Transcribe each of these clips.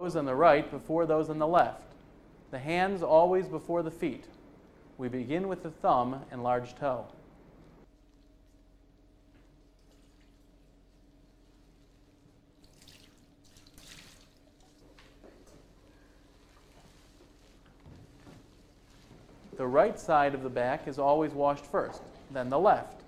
Those on the right before those on the left. The hands always before the feet. We begin with the thumb and large toe. The right side of the back is always washed first, then the left.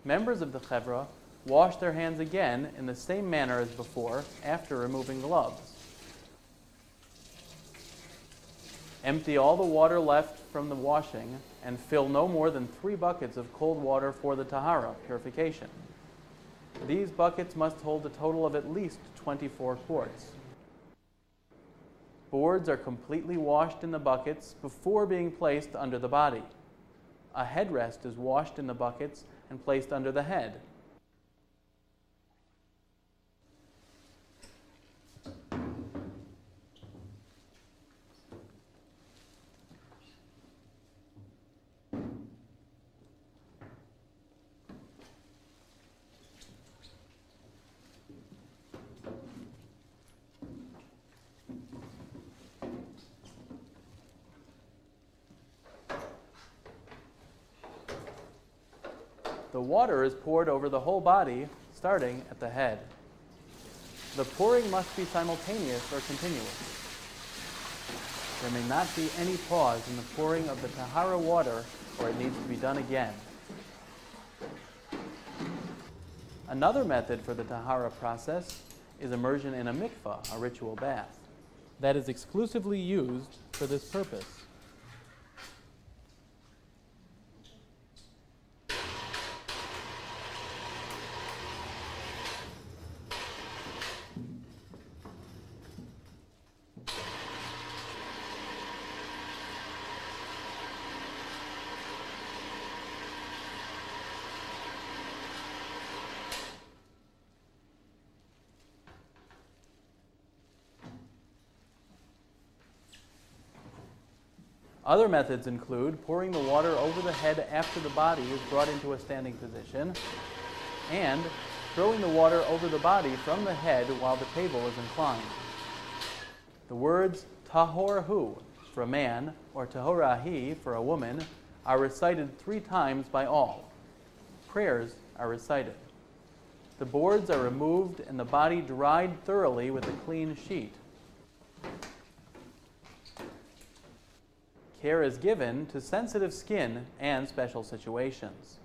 Members of the chevra wash their hands again in the same manner as before after removing gloves. Empty all the water left from the washing and fill no more than 3 buckets of cold water for the tahara, purification. These buckets must hold a total of at least 24 quarts. Boards are completely washed in the buckets before being placed under the body. A headrest is washed in the buckets and placed under the head. The water is poured over the whole body, starting at the head. The pouring must be simultaneous or continuous. There may not be any pause in the pouring of the tahara water, or it needs to be done again. Another method for the tahara process is immersion in a mikvah, a ritual bath, that is exclusively used for this purpose. Other methods include pouring the water over the head after the body is brought into a standing position, and throwing the water over the body from the head while the table is inclined. The words tahor hu for a man or tahorahi for a woman are recited 3 times by all. Prayers are recited. The boards are removed and the body dried thoroughly with a clean sheet. Care is given to sensitive skin and special situations.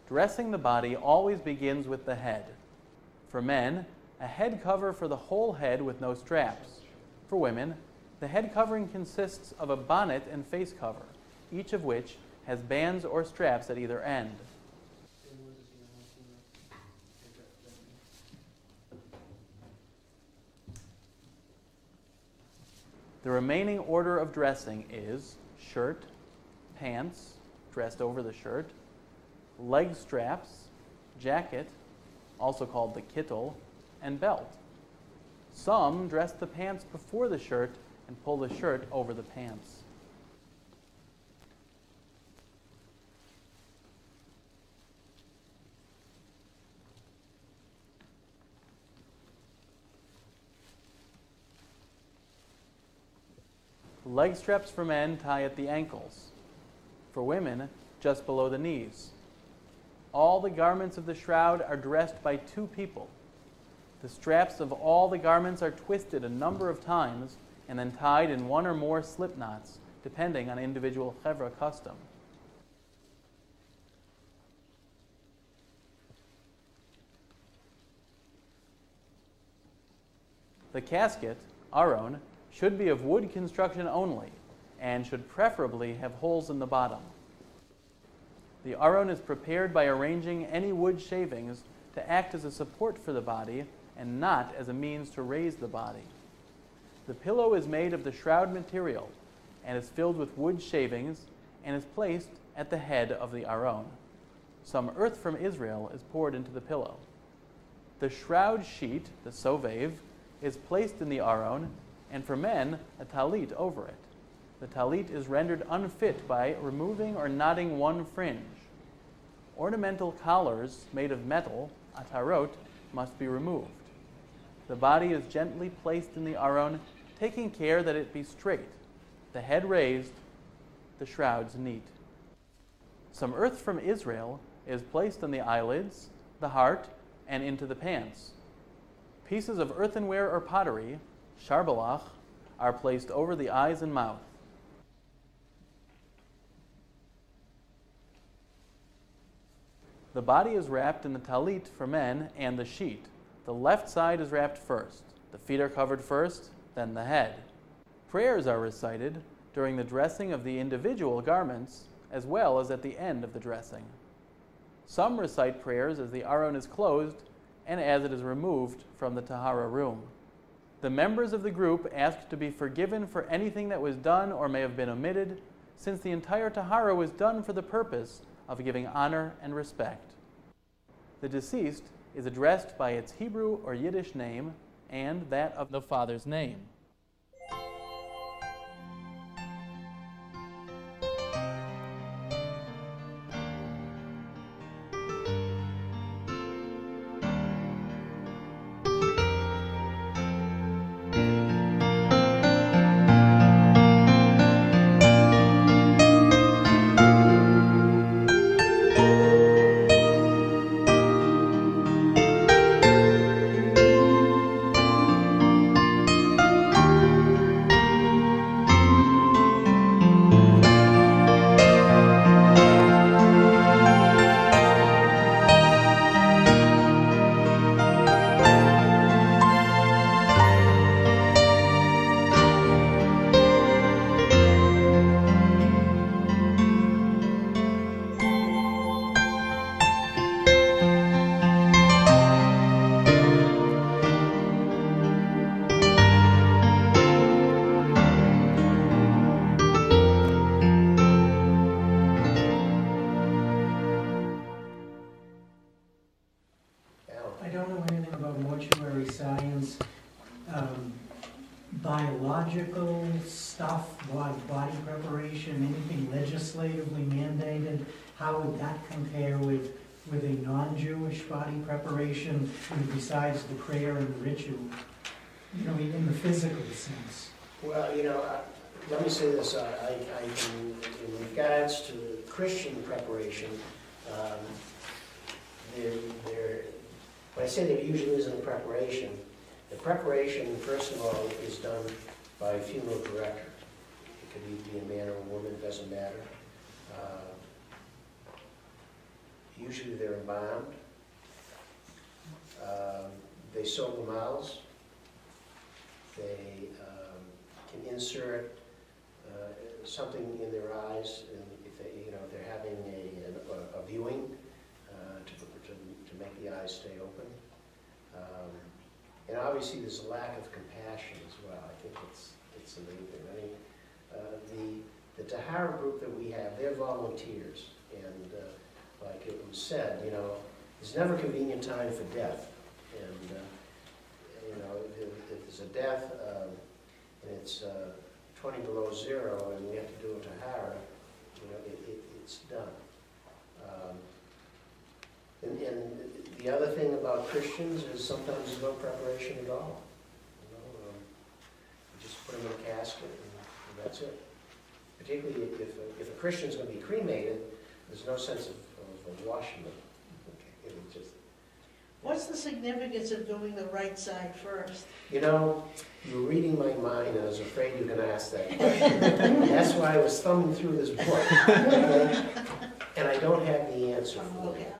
Dressing the body always begins with the head. For men, a head cover for the whole head with no straps. For women, the head covering consists of a bonnet and face cover, each of which has bands or straps at either end. The remaining order of dressing is shirt, pants, dressed over the shirt, leg straps, jacket, also called the kittel, and belt. Some dress the pants before the shirt and pull the shirt over the pants. Leg straps for men tie at the ankles. For women, just below the knees. All the garments of the shroud are dressed by 2 people. The straps of all the garments are twisted a number of times and then tied in 1 or more slip knots, depending on individual chevra custom. The casket, aron, should be of wood construction only, and should preferably have holes in the bottom. The aron is prepared by arranging any wood shavings to act as a support for the body and not as a means to raise the body. The pillow is made of the shroud material and is filled with wood shavings and is placed at the head of the aron. Some earth from Israel is poured into the pillow. The shroud sheet, the sovev, is placed in the aron, and for men, a talit over it. The talit is rendered unfit by removing or knotting one fringe. Ornamental collars made of metal, atarot, must be removed. The body is gently placed in the aron, taking care that it be straight, the head raised, the shrouds neat. Some earth from Israel is placed on the eyelids, the heart, and into the pants. Pieces of earthenware or pottery, sharbalach, are placed over the eyes and mouth. The body is wrapped in the talit for men and the sheet. The left side is wrapped first. The feet are covered first, then the head. Prayers are recited during the dressing of the individual garments, as well as at the end of the dressing. Some recite prayers as the aron is closed and as it is removed from the tahara room. The members of the group ask to be forgiven for anything that was done or may have been omitted, since the entire tahara was done for the purpose of giving honor and respect. The deceased is addressed by its Hebrew or Yiddish name and that of the father's name. Biological stuff, body preparation, anything legislatively mandated, how would that compare with a non-Jewish body preparation, besides the prayer and the ritual, in the physical sense? Well, let me say this, in regards to Christian preparation, when I say there usually isn't a preparation, the preparation, first of all, is done by a funeral director. It could be a man or a woman, it doesn't matter. Usually they're embalmed. They sew the mouths. They can insert something in their eyes, and if they're having a viewing to make the eyes stay open. And obviously there's a lack of compassion as well. I think it's the main thing. I mean, the Tahara group that we have, they're volunteers. And like it was said, there's never a convenient time for death. And, if there's a death and it's 20 below zero and we have to do a Tahara, it's done. And the other thing about Christians is sometimes there's no preparation at all. You just put them in a casket and that's it. Particularly if a Christian's going to be cremated, there's no sense of washing them. Okay. What's the significance of doing the right side first? You were reading my mind and I was afraid you were going to ask that question. That's why I was thumbing through this book. And I don't have the answer for you.